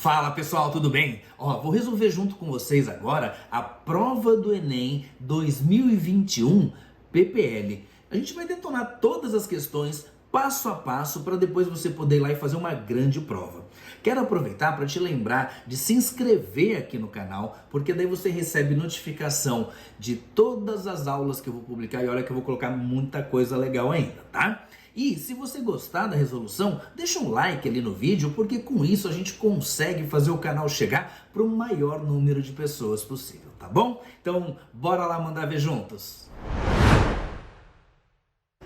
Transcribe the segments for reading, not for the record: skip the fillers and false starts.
Fala pessoal, tudo bem? Vou resolver junto com vocês agora a prova do Enem 2021 PPL. A gente vai detonar todas as questões passo a passo para depois você poder ir lá e fazer uma grande prova. Quero aproveitar para te lembrar de se inscrever aqui no canal, porque daí você recebe notificação de todas as aulas que eu vou publicar e olha que eu vou colocar muita coisa legal ainda, tá? E se você gostar da resolução, deixa um like ali no vídeo, porque com isso a gente consegue fazer o canal chegar para o maior número de pessoas possível, tá bom? Então, bora lá mandar ver juntos!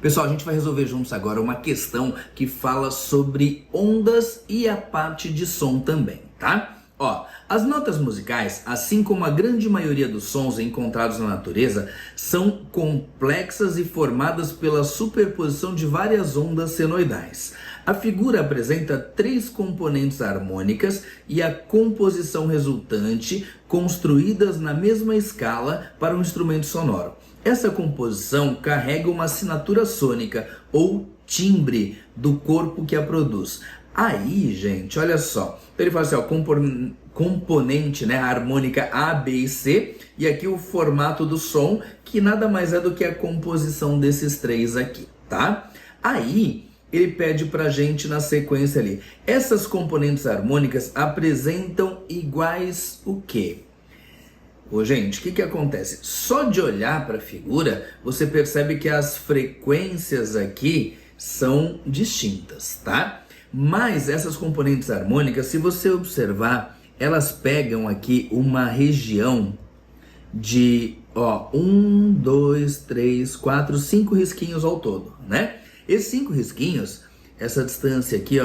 Pessoal, a gente vai resolver juntos agora uma questão que fala sobre ondas e a parte de som também, tá? As notas musicais, assim como a grande maioria dos sons encontrados na natureza, são complexas e formadas pela superposição de várias ondas senoidais. A figura apresenta 3 componentes harmônicas e a composição resultante construídas na mesma escala para um instrumento sonoro. Essa composição carrega uma assinatura sônica ou timbre do corpo que a produz. Aí, gente, olha só. Então ele fala assim, componente, né, a harmônica A, B e C, e aqui o formato do som, que nada mais é do que a composição desses 3 aqui, tá? Aí ele pede pra gente na sequência ali. Essas componentes harmônicas apresentam iguais o quê? Gente, o que acontece? Só de olhar para a figura, você percebe que as frequências aqui são distintas, tá? Mas essas componentes harmônicas, se você observar, elas pegam aqui uma região de 1, 2, 3, 4, 5 risquinhos ao todo, né? Esses 5 risquinhos, essa distância aqui,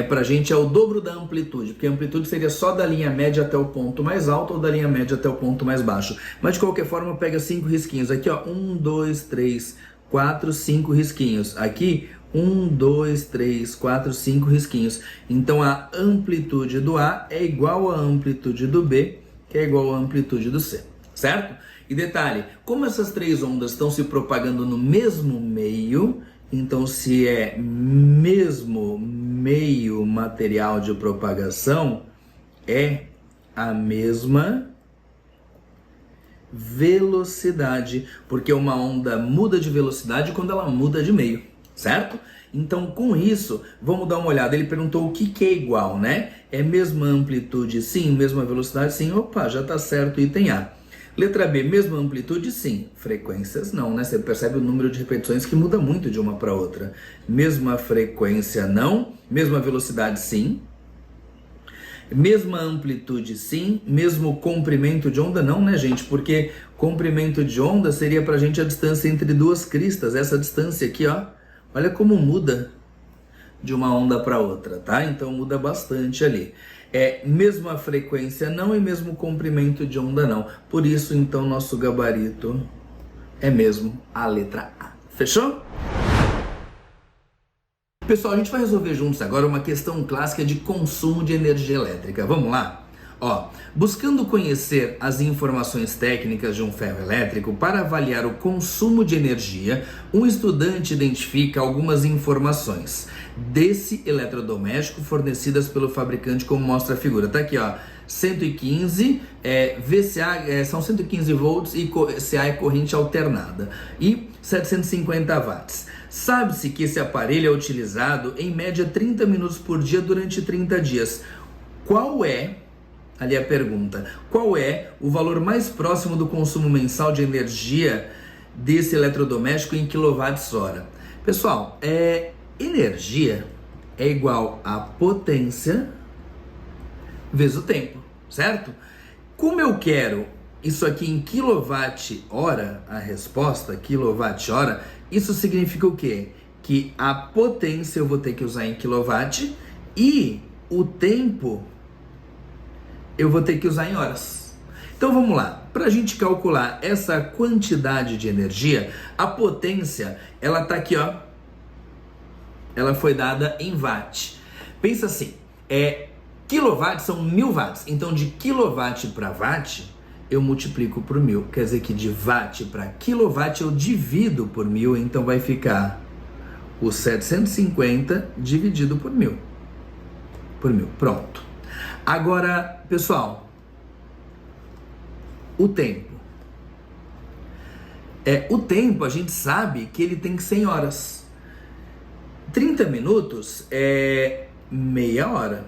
pra gente é o dobro da amplitude, porque a amplitude seria só da linha média até o ponto mais alto ou da linha média até o ponto mais baixo. Mas de qualquer forma, pega 5 risquinhos. Aqui, 1, 2, 3, 4, 5 risquinhos. Aqui, 1, 2, 3, 4, 5 risquinhos. Então a amplitude do A é igual à amplitude do B, que é igual à amplitude do C, certo? E detalhe, como essas 3 ondas estão se propagando no mesmo meio, então se é mesmo meio material de propagação, é a mesma velocidade, porque uma onda muda de velocidade quando ela muda de meio, certo? Então com isso, vamos dar uma olhada. Ele perguntou o que é igual, né? É mesma amplitude? Sim. Mesma velocidade? Sim. Opa, já tá certo, item A. Letra B, mesma amplitude? Sim. Frequências? Não, né? Você percebe o número de repetições que muda muito de uma para outra. Mesma frequência? Não. Mesma velocidade? Sim. Mesma amplitude? Sim. Mesmo comprimento de onda? Não, né, gente? Porque comprimento de onda seria pra gente a distância entre 2 cristas. Essa distância aqui, olha como muda de uma onda para outra, tá? Então muda bastante ali. Mesma frequência não e mesmo comprimento de onda não. Por isso, então, nosso gabarito é mesmo a letra A. Fechou? Pessoal, a gente vai resolver juntos agora uma questão clássica de consumo de energia elétrica. Vamos lá? Buscando conhecer as informações técnicas de um ferro elétrico para avaliar o consumo de energia, um estudante identifica algumas informações desse eletrodoméstico fornecidas pelo fabricante, como mostra a figura. Tá aqui, 115 VCA, são 115 volts e CA é corrente alternada e 750 watts. Sabe-se que esse aparelho é utilizado em média 30 minutos por dia durante 30 dias. Ali a pergunta, qual é o valor mais próximo do consumo mensal de energia desse eletrodoméstico em kWh? Pessoal, energia é igual a potência vezes o tempo, certo? Como eu quero isso aqui em kWh, a resposta, kWh, isso significa o quê? Que a potência eu vou ter que usar em kW e o tempo eu vou ter que usar em horas. Então vamos lá, para a gente calcular essa quantidade de energia, a potência, ela tá aqui, ela foi dada em watt. Pensa assim, quilowatt são 1000 watts, então de quilowatt para watt, eu multiplico por 1000, quer dizer que de watt para quilowatt eu divido por 1000, então vai ficar o 750 dividido por 1000, pronto. Agora, pessoal, o tempo. O tempo, a gente sabe que ele tem 100 horas. 30 minutos é meia hora.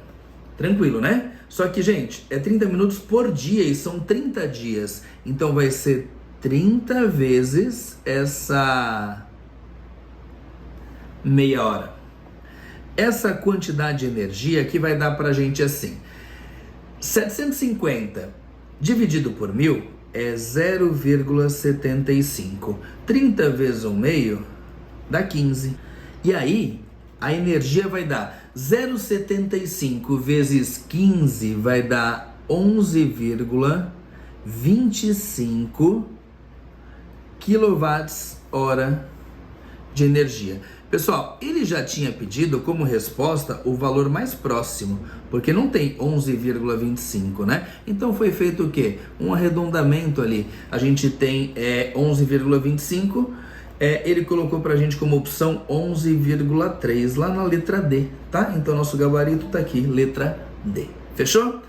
Tranquilo, né? Só que, gente, é 30 minutos por dia e são 30 dias. Então vai ser 30 vezes essa meia hora. Essa quantidade de energia que vai dar pra gente assim. 750 dividido por 1000 é 0,75. 30 vezes 1/2 dá 15. E aí, a energia vai dar 0,75 vezes 15 vai dar 11,25 kWh de energia. Pessoal, ele já tinha pedido como resposta o valor mais próximo, porque não tem 11,25, né? Então foi feito o quê? Um arredondamento ali. A gente tem 11,25, ele colocou pra gente como opção 11,3 lá na letra D, tá? Então nosso gabarito tá aqui, letra D. Fechou?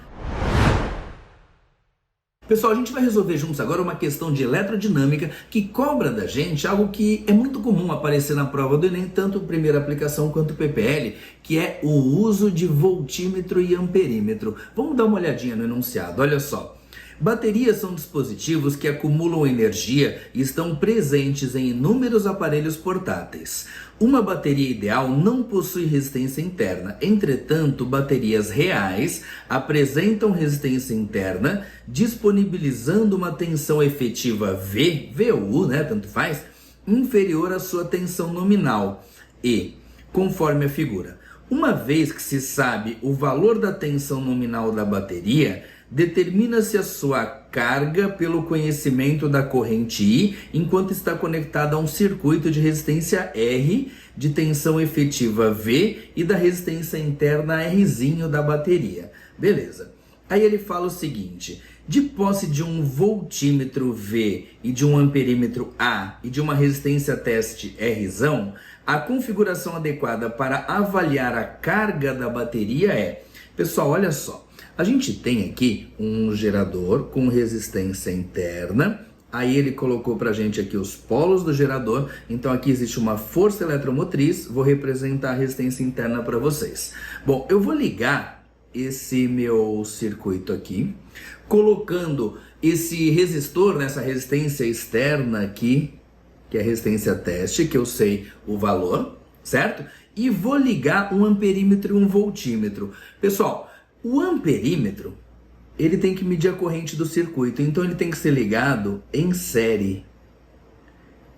Pessoal, a gente vai resolver juntos agora uma questão de eletrodinâmica que cobra da gente algo que é muito comum aparecer na prova do Enem, tanto primeira aplicação quanto PPL, que é o uso de voltímetro e amperímetro. Vamos dar uma olhadinha no enunciado, olha só. Baterias são dispositivos que acumulam energia e estão presentes em inúmeros aparelhos portáteis. Uma bateria ideal não possui resistência interna. Entretanto, baterias reais apresentam resistência interna, disponibilizando uma tensão efetiva V, V ou U, né, tanto faz, inferior à sua tensão nominal, E, conforme a figura. Uma vez que se sabe o valor da tensão nominal da bateria, determina-se a sua carga pelo conhecimento da corrente I, enquanto está conectada a um circuito de resistência R, de tensão efetiva V e da resistência interna Rzinho da bateria. Beleza. Aí ele fala o seguinte: de posse de um voltímetro V e de um amperímetro A e de uma resistência teste Rzão, a configuração adequada para avaliar a carga da bateria é... Pessoal, olha só. A gente tem aqui um gerador com resistência interna, aí ele colocou pra gente aqui os polos do gerador, então aqui existe uma força eletromotriz, vou representar a resistência interna para vocês. Bom, eu vou ligar esse meu circuito aqui, colocando esse resistor nessa resistência externa aqui, que é a resistência teste, que eu sei o valor, certo? E vou ligar um amperímetro e um voltímetro. Pessoal, o amperímetro, ele tem que medir a corrente do circuito, então ele tem que ser ligado em série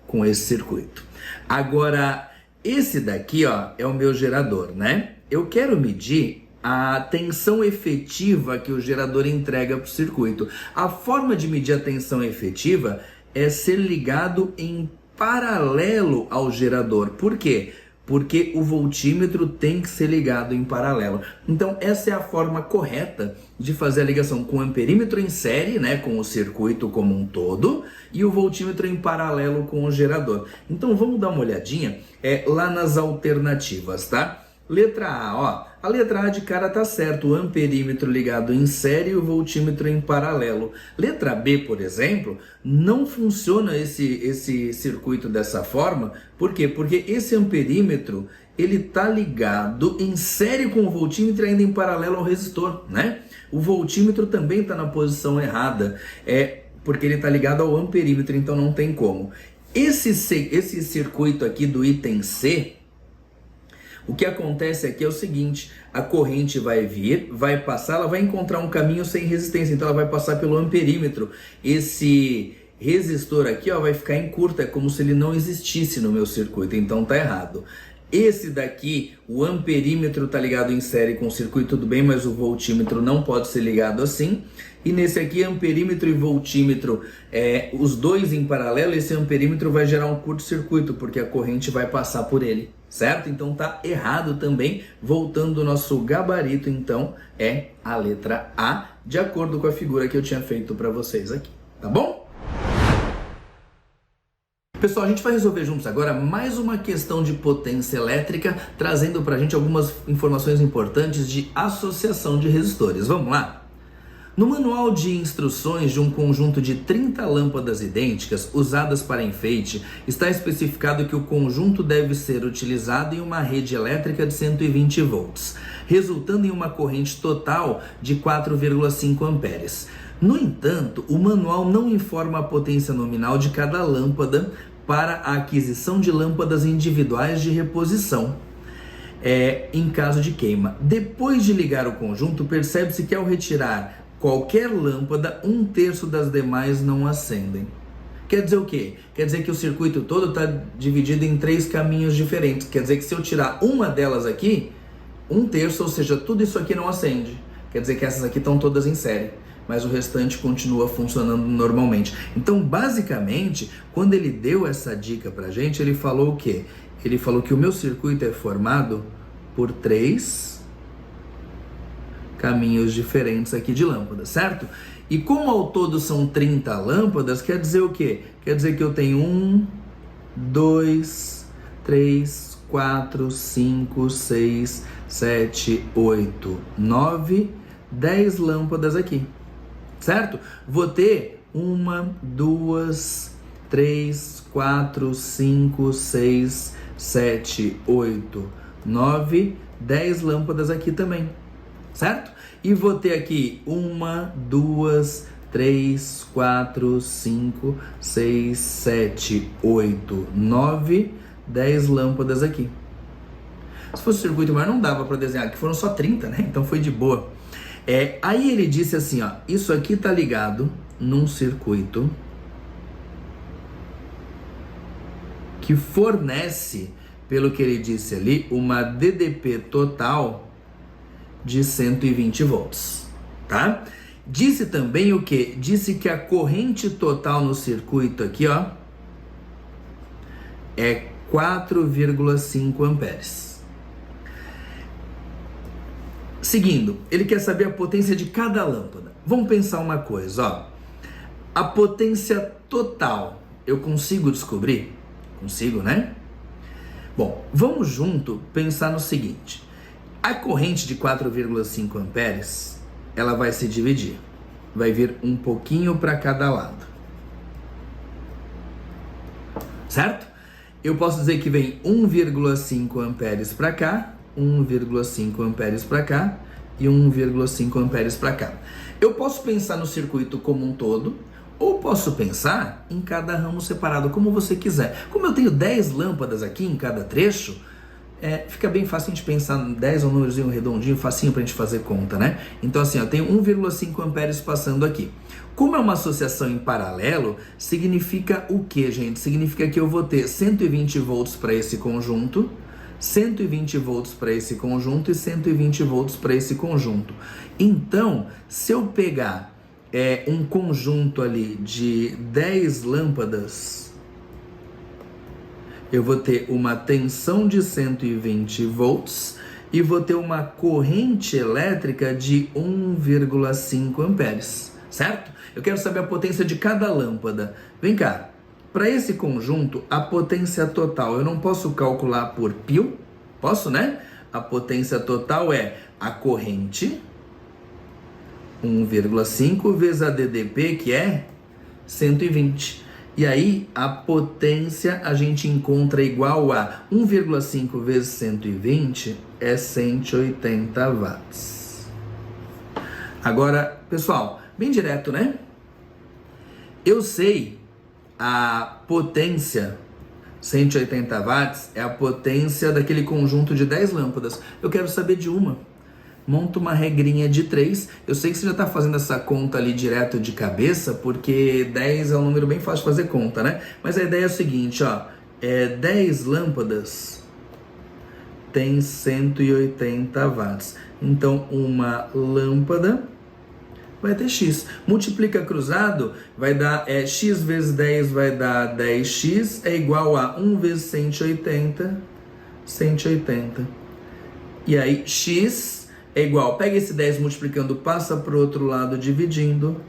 com esse circuito. Agora, esse daqui, ó, é o meu gerador, né? Eu quero medir a tensão efetiva que o gerador entrega para o circuito. A forma de medir a tensão efetiva é ser ligado em paralelo ao gerador. Por quê? Porque o voltímetro tem que ser ligado em paralelo. Então essa é a forma correta de fazer a ligação com o amperímetro em série, né, com o circuito como um todo, e o voltímetro em paralelo com o gerador. Então vamos dar uma olhadinha lá nas alternativas, tá? Letra A, ó, a letra A de cara tá certo, o amperímetro ligado em série e o voltímetro em paralelo. Letra B, por exemplo, não funciona esse circuito dessa forma. Por quê? Porque esse amperímetro, ele tá ligado em série com o voltímetro e ainda em paralelo ao resistor, né? O voltímetro também tá na posição errada, porque ele tá ligado ao amperímetro, então não tem como. Esse circuito aqui do item C, o que acontece aqui é o seguinte: a corrente vai vir, vai passar, ela vai encontrar um caminho sem resistência, então ela vai passar pelo amperímetro. Esse resistor aqui, ó, vai ficar em curta, é como se ele não existisse no meu circuito, então tá errado. Esse daqui, o amperímetro tá ligado em série com o circuito, tudo bem, mas o voltímetro não pode ser ligado assim. E nesse aqui, amperímetro e voltímetro, os dois em paralelo, esse amperímetro vai gerar um curto-circuito, porque a corrente vai passar por ele, certo? Então tá errado também. Voltando ao nosso gabarito, então, é a letra A, de acordo com a figura que eu tinha feito para vocês aqui, tá bom? Pessoal, a gente vai resolver juntos agora mais uma questão de potência elétrica, trazendo para a gente algumas informações importantes de associação de resistores. Vamos lá? No manual de instruções de um conjunto de 30 lâmpadas idênticas usadas para enfeite, está especificado que o conjunto deve ser utilizado em uma rede elétrica de 120 volts, resultando em uma corrente total de 4,5 amperes. No entanto, o manual não informa a potência nominal de cada lâmpada para a aquisição de lâmpadas individuais de reposição. Em caso de queima. Depois de ligar o conjunto, percebe-se que ao retirar qualquer lâmpada, 1/3 das demais não acendem. Quer dizer o quê? Quer dizer que o circuito todo está dividido em 3 caminhos diferentes. Quer dizer que se eu tirar uma delas aqui, 1/3, ou seja, tudo isso aqui não acende. Quer dizer que essas aqui estão todas em série, mas o restante continua funcionando normalmente. Então, basicamente, quando ele deu essa dica pra gente, ele falou o quê? Ele falou que o meu circuito é formado por 3 caminhos diferentes aqui de lâmpadas, certo? E como ao todo são 30 lâmpadas, quer dizer o quê? Quer dizer que eu tenho 1, 2, 3, 4, 5, 6, 7, 8, 9, 10 lâmpadas aqui, certo? Vou ter 1, 2, 3, 4, 5, 6, 7, 8, 9, 10 lâmpadas aqui também, certo? E vou ter aqui 1, 2, 3, 4, 5, 6, 7, 8, 9, 10 lâmpadas aqui. Se fosse um circuito maior não dava para desenhar, que foram só 30, né? Então foi de boa. Aí ele disse assim, ó, isso aqui tá ligado num circuito que fornece, pelo que ele disse ali, uma DDP total de 120 volts, tá? Disse também o que? Disse que a corrente total no circuito aqui, ó, é 4,5 amperes. Seguindo, ele quer saber a potência de cada lâmpada. Vamos pensar uma coisa, ó. A potência total, eu consigo descobrir? Consigo, né? Bom, vamos junto pensar no seguinte. A corrente de 4,5 amperes, ela vai se dividir. Vai vir um pouquinho para cada lado. Certo? Eu posso dizer que vem 1,5 amperes para cá, 1,5 amperes para cá e 1,5 amperes para cá. Eu posso pensar no circuito como um todo, ou posso pensar em cada ramo separado, como você quiser. Como eu tenho 10 lâmpadas aqui em cada trecho, fica bem fácil a gente pensar em 10, um númerozinho redondinho, facinho pra gente fazer conta, né? Então assim, eu tenho 1,5 amperes passando aqui. Como é uma associação em paralelo, significa o que, gente? Significa que eu vou ter 120 volts para esse conjunto, 120 volts para esse conjunto e 120 volts para esse conjunto. Então, se eu pegar um conjunto ali de 10 lâmpadas, eu vou ter uma tensão de 120 volts e vou ter uma corrente elétrica de 1,5 amperes, certo? Eu quero saber a potência de cada lâmpada. Vem cá, para esse conjunto, a potência total, eu não posso calcular por π? Posso, né? A potência total é a corrente, 1,5 vezes a DDP, que é 120. E aí, a potência a gente encontra igual a 1,5 vezes 120 é 180 watts. Agora, pessoal, bem direto, né? Eu sei a potência, 180 watts, é a potência daquele conjunto de 10 lâmpadas. Eu quero saber de uma. Monta uma regrinha de 3. Eu sei que você já está fazendo essa conta ali direto de cabeça, porque 10 é um número bem fácil de fazer conta, né? Mas a ideia é o seguinte, ó. 10 lâmpadas tem 180 watts. Então, uma lâmpada vai ter X. Multiplica cruzado, vai dar X vezes 10 vai dar 10X, é igual a 1 vezes 180, 180. E aí, X é igual, pega esse 10 multiplicando, passa para o outro lado dividindo,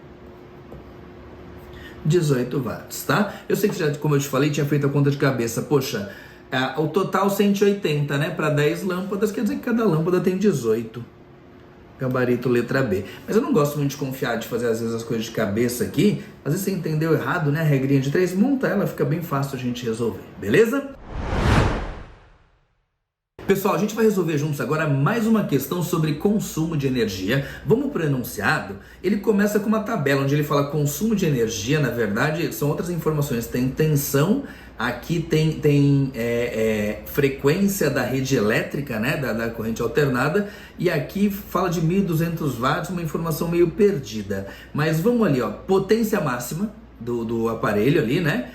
18 watts, tá? Eu sei que já, como eu te falei, tinha feito a conta de cabeça. Poxa, o total 180, né? Para 10 lâmpadas, quer dizer que cada lâmpada tem 18. Gabarito letra B. Mas eu não gosto muito de confiar, de fazer às vezes as coisas de cabeça aqui. Às vezes você entendeu errado, né? A regrinha de 3, monta ela, fica bem fácil a gente resolver, beleza? Pessoal, a gente vai resolver juntos agora mais uma questão sobre consumo de energia. Vamos para o enunciado. Ele começa com uma tabela onde ele fala consumo de energia. Na verdade, são outras informações. Tem tensão, aqui tem frequência da rede elétrica, né, da corrente alternada. E aqui fala de 1.200 watts, uma informação meio perdida. Mas vamos ali, ó, potência máxima do aparelho ali, né,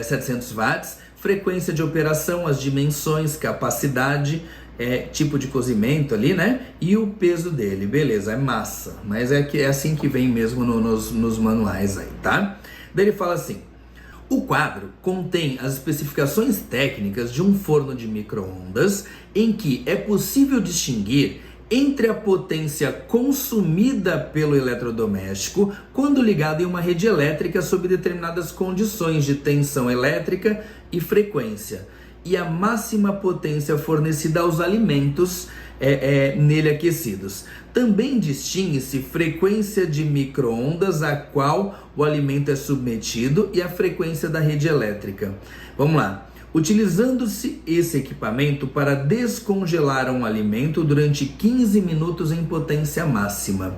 700 watts. Frequência de operação, as dimensões, capacidade, tipo de cozimento ali, né? E o peso dele, beleza, é massa. Mas é assim que vem mesmo nos manuais aí, tá? Daí ele fala assim: o quadro contém as especificações técnicas de um forno de micro-ondas em que é possível distinguir entre a potência consumida pelo eletrodoméstico quando ligado em uma rede elétrica sob determinadas condições de tensão elétrica e frequência, e a máxima potência fornecida aos alimentos nele aquecidos. Também distingue-se frequência de micro-ondas a qual o alimento é submetido e a frequência da rede elétrica. Vamos lá. Utilizando-se esse equipamento para descongelar um alimento durante 15 minutos em potência máxima.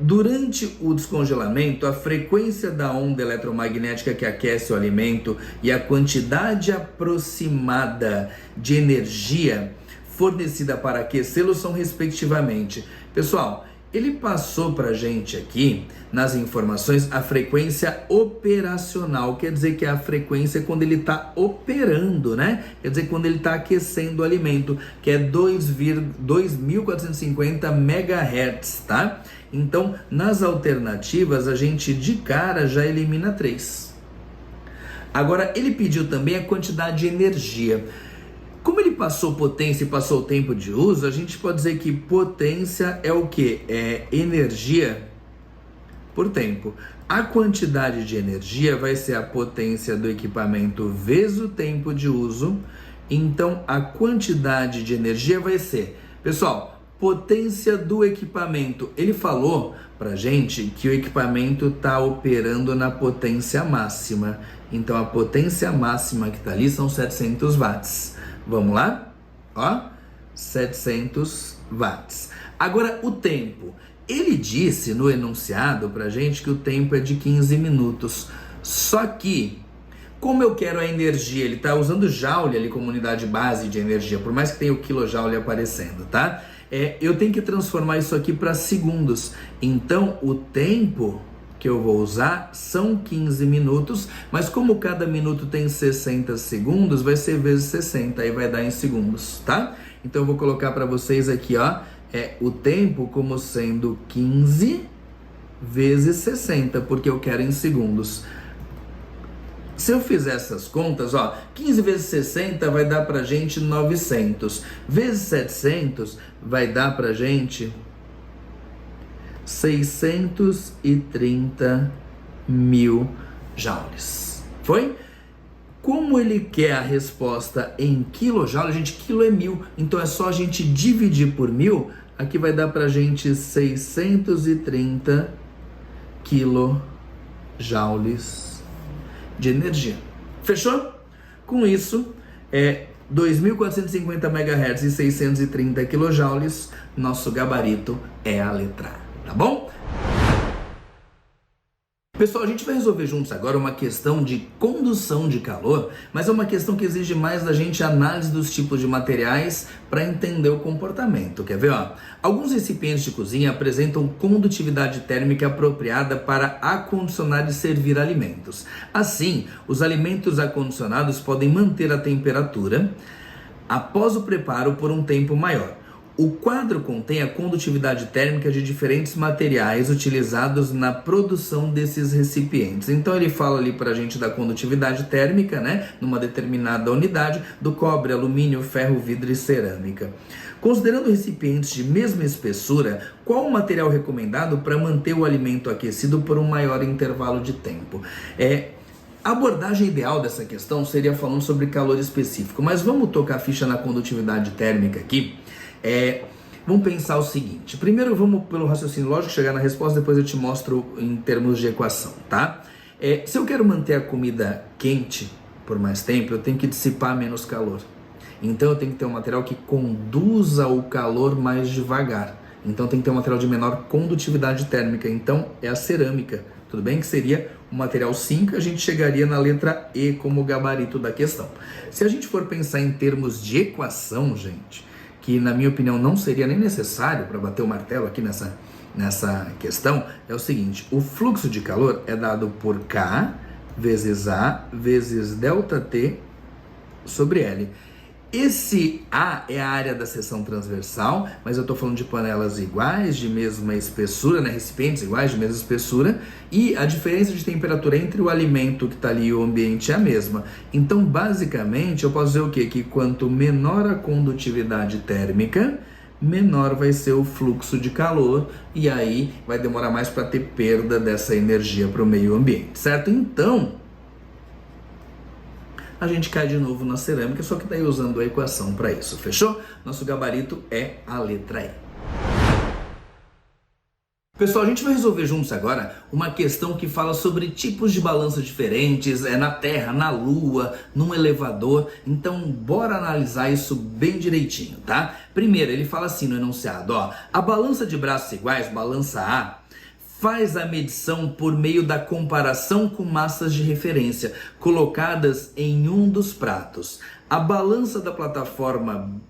Durante o descongelamento, a frequência da onda eletromagnética que aquece o alimento e a quantidade aproximada de energia fornecida para aquecê-lo são respectivamente. Pessoal, ele passou para a gente aqui, nas informações, a frequência operacional. Quer dizer que é a frequência quando ele está operando, né? Quer dizer quando ele está aquecendo o alimento, que é 2.450 MHz, tá? Então, nas alternativas, a gente de cara já elimina 3. Agora, ele pediu também a quantidade de energia. Como ele passou potência e passou o tempo de uso, a gente pode dizer que potência é o quê? É energia por tempo. A quantidade de energia vai ser a potência do equipamento vezes o tempo de uso. Então, a quantidade de energia vai ser, pessoal, potência do equipamento. Ele falou pra gente que o equipamento está operando na potência máxima. Então, a potência máxima que está ali são 700 watts. Vamos lá? Ó, 700 watts. Agora, o tempo. Ele disse no enunciado pra gente que o tempo é de 15 minutos. Só que, como eu quero a energia, ele tá usando joule ali como unidade base de energia, por mais que tenha o quilojoule aparecendo, tá? Eu tenho que transformar isso aqui para segundos. Então, o tempo que eu vou usar são 15 minutos, mas como cada minuto tem 60 segundos, vai ser vezes 60, aí vai dar em segundos, tá? Então eu vou colocar para vocês aqui, ó, o tempo como sendo 15 vezes 60, porque eu quero em segundos. Se eu fizer essas contas, ó, 15 vezes 60 vai dar pra gente 900, vezes 700 vai dar pra gente 630 mil joules. Foi? Como ele quer a resposta em quilojoule, gente, quilo é 1000, então é só a gente dividir por 1000, aqui vai dar pra gente 630 quilojoules de energia. Fechou? Com isso, 2.450 MHz e 630 quilojoules, nosso gabarito é a letra A. Tá bom? Pessoal, a gente vai resolver juntos agora uma questão de condução de calor, mas é uma questão que exige mais da gente análise dos tipos de materiais para entender o comportamento. Quer ver? Ó? Alguns recipientes de cozinha apresentam condutividade térmica apropriada para acondicionar e servir alimentos. Assim, os alimentos acondicionados podem manter a temperatura após o preparo por um tempo maior. O quadro contém a condutividade térmica de diferentes materiais utilizados na produção desses recipientes. Então ele fala ali para a gente da condutividade térmica, né, numa determinada unidade, do cobre, alumínio, ferro, vidro e cerâmica. Considerando recipientes de mesma espessura, qual o material recomendado para manter o alimento aquecido por um maior intervalo de tempo? A abordagem ideal dessa questão seria falando sobre calor específico, mas vamos tocar a ficha na condutividade térmica aqui. Vamos pensar o seguinte: primeiro vamos pelo raciocínio lógico chegar na resposta, depois eu te mostro em termos de equação, tá? Se eu quero manter a comida quente por mais tempo, eu tenho que dissipar menos calor. Então eu tenho que ter um material que conduza o calor mais devagar. Então tem que ter um material de menor condutividade térmica. Então é a cerâmica. Tudo bem que seria o material 5, a gente chegaria na letra E como gabarito da questão. Se a gente for pensar em termos de equação, gente, que na minha opinião não seria nem necessário para bater o martelo aqui nessa questão, é o seguinte: o fluxo de calor é dado por K vezes A vezes ΔT sobre L. Esse A é a área da seção transversal, mas eu estou falando de panelas iguais, de mesma espessura, né? Recipientes iguais, de mesma espessura, e a diferença de temperatura entre o alimento que está ali e o ambiente é a mesma. Então, basicamente, eu posso dizer o quê? Que quanto menor a condutividade térmica, menor vai ser o fluxo de calor, e aí vai demorar mais para ter perda dessa energia para o meio ambiente, certo? Então, a gente cai de novo na cerâmica, só que daí usando a equação para isso, fechou? Nosso gabarito é a letra E. Pessoal, a gente vai resolver juntos agora uma questão que fala sobre tipos de balança diferentes, na Terra, na Lua, num elevador. Então, bora analisar isso bem direitinho, tá? Primeiro, ele fala assim no enunciado, ó: a balança de braços iguais, balança A, faz a medição por meio da comparação com massas de referência colocadas em um dos pratos. A balança da plataforma,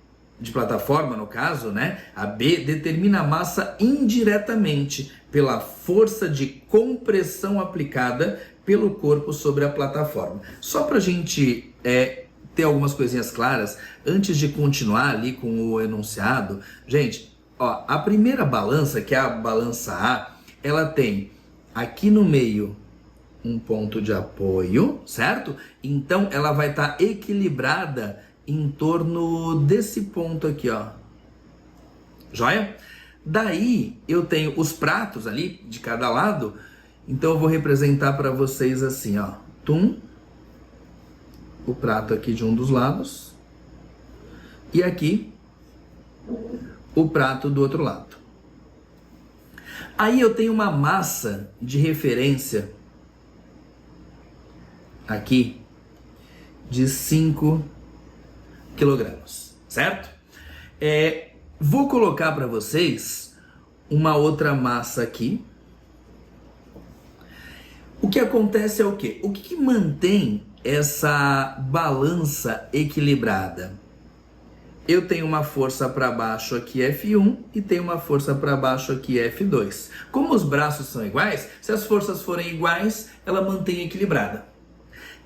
no caso, né, a B, determina a massa indiretamente pela força de compressão aplicada pelo corpo sobre a plataforma. Só para a gente ter algumas coisinhas claras, antes de continuar ali com o enunciado, gente, ó, a primeira balança, que é a balança A, ela tem aqui no meio um ponto de apoio, certo? Então ela vai estar equilibrada em torno desse ponto aqui, ó. Joia? Daí eu tenho os pratos ali de cada lado, então eu vou representar para vocês assim, ó. Tum, o prato aqui de um dos lados e aqui o prato do outro lado. Aí eu tenho uma massa de referência aqui de 5 quilogramas, certo? Vou colocar para vocês uma outra massa aqui. O que acontece é o quê? O que mantém essa balança equilibrada? Eu tenho uma força para baixo aqui F1 e tenho uma força para baixo aqui F2. Como os braços são iguais, se as forças forem iguais, ela mantém equilibrada.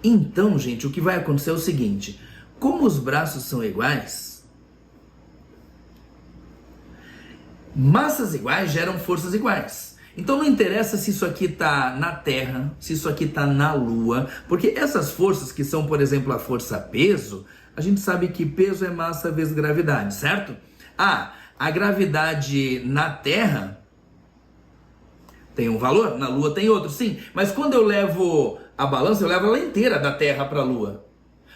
Então, gente, o que vai acontecer é o seguinte: como os braços são iguais, massas iguais geram forças iguais. Então não interessa se isso aqui está na Terra, se isso aqui está na Lua, porque essas forças que são, por exemplo, a força peso, a gente sabe que peso é massa vezes gravidade, certo? A gravidade na Terra tem um valor, na Lua tem outro, sim. Mas quando eu levo a balança, eu levo ela inteira da Terra para a Lua.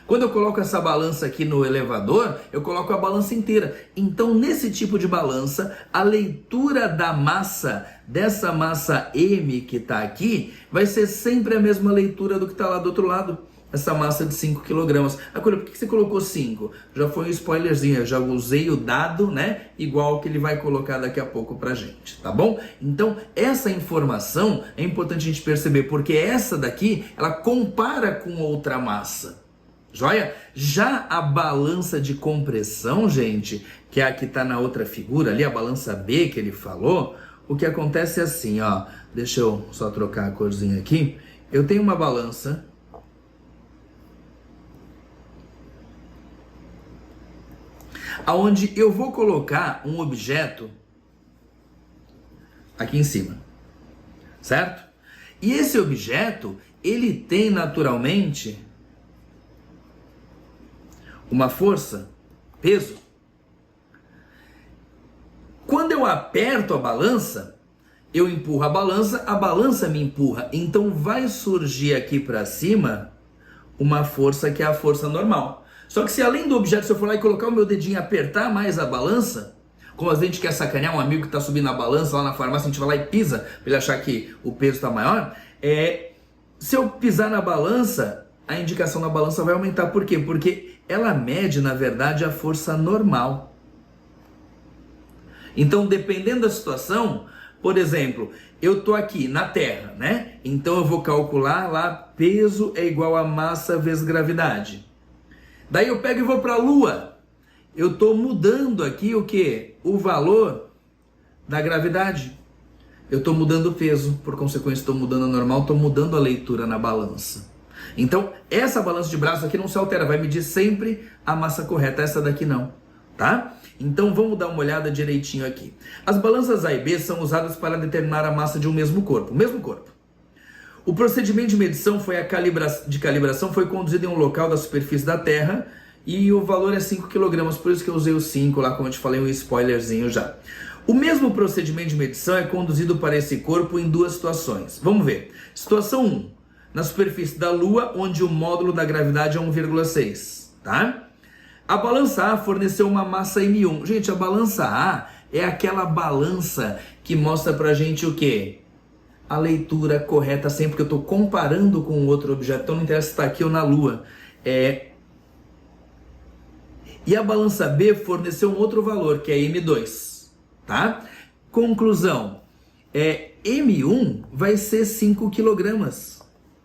Quando eu coloco essa balança aqui no elevador, eu coloco a balança inteira. Então, nesse tipo de balança, a leitura da massa, dessa massa M que está aqui, vai ser sempre a mesma leitura do que está lá do outro lado. Essa massa de 5 kg. Agora, por que você colocou 5? Já foi um spoilerzinho, eu já usei o dado, né? Igual que ele vai colocar daqui a pouco pra gente, tá bom? Então, essa informação é importante a gente perceber, porque essa daqui, ela compara com outra massa. Joia? Já a balança de compressão, gente, que é a que tá na outra figura ali, a balança B que ele falou, o que acontece é assim, ó. Deixa eu só trocar a corzinha aqui. Eu tenho uma balança. aonde eu vou colocar um objeto aqui em cima, certo? E esse objeto, ele tem naturalmente uma força, peso. Quando eu aperto a balança, eu empurro a balança me empurra. Então vai surgir aqui para cima uma força que é a força normal. Só que se além do objeto, se eu for lá e colocar o meu dedinho e apertar mais a balança, como a gente quer sacanear um amigo que está subindo a balança lá na farmácia, a gente vai lá e pisa para ele achar que o peso está maior, se eu pisar na balança, a indicação na balança vai aumentar. Por quê? Porque ela mede, na verdade, a força normal. Então, dependendo da situação, por exemplo, eu estou aqui na Terra, né? Então eu vou calcular lá, peso é igual a massa vezes gravidade. Daí eu pego e vou para a Lua. Eu estou mudando aqui o quê? O valor da gravidade. Eu estou mudando o peso, por consequência estou mudando a normal, estou mudando a leitura na balança. Então, essa balança de braço aqui não se altera, vai medir sempre a massa correta, essa daqui não, tá? Então, vamos dar uma olhada direitinho aqui. As balanças A e B são usadas para determinar a massa de um mesmo corpo, O procedimento de medição de calibração foi conduzido em um local da superfície da Terra e o valor é 5 kg, por isso que eu usei o 5 lá, como eu te falei, um spoilerzinho já. O mesmo procedimento de medição é conduzido para esse corpo em duas situações. Vamos ver. Situação 1. Na superfície da Lua, onde o módulo da gravidade é 1,6, tá? A balança A forneceu uma massa M1. Gente, a balança A é aquela balança que mostra pra gente o quê? A leitura correta sempre que eu estou comparando com outro objeto. Então não interessa se está aqui ou na Lua. E a balança B forneceu um outro valor, que é M2, tá? Conclusão, M1 vai ser 5 kg.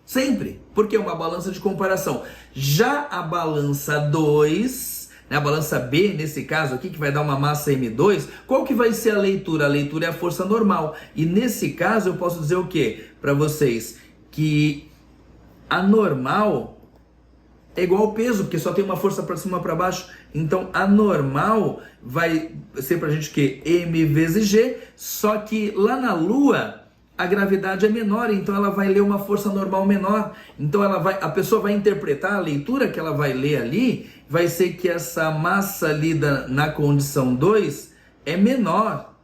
Sempre, porque é uma balança de comparação. Já a balança 2, né, a balança B, nesse caso aqui, que vai dar uma massa M2, qual que vai ser a leitura? A leitura é a força normal. E nesse caso eu posso dizer o quê? Para vocês, que a normal é igual ao peso, porque só tem uma força para cima e para baixo. Então a normal vai ser pra gente o quê? M vezes G, só que lá na Lua a gravidade é menor, então ela vai ler uma força normal menor. Então a pessoa vai interpretar a leitura que ela vai ler ali, vai ser que essa massa lida na condição 2 é menor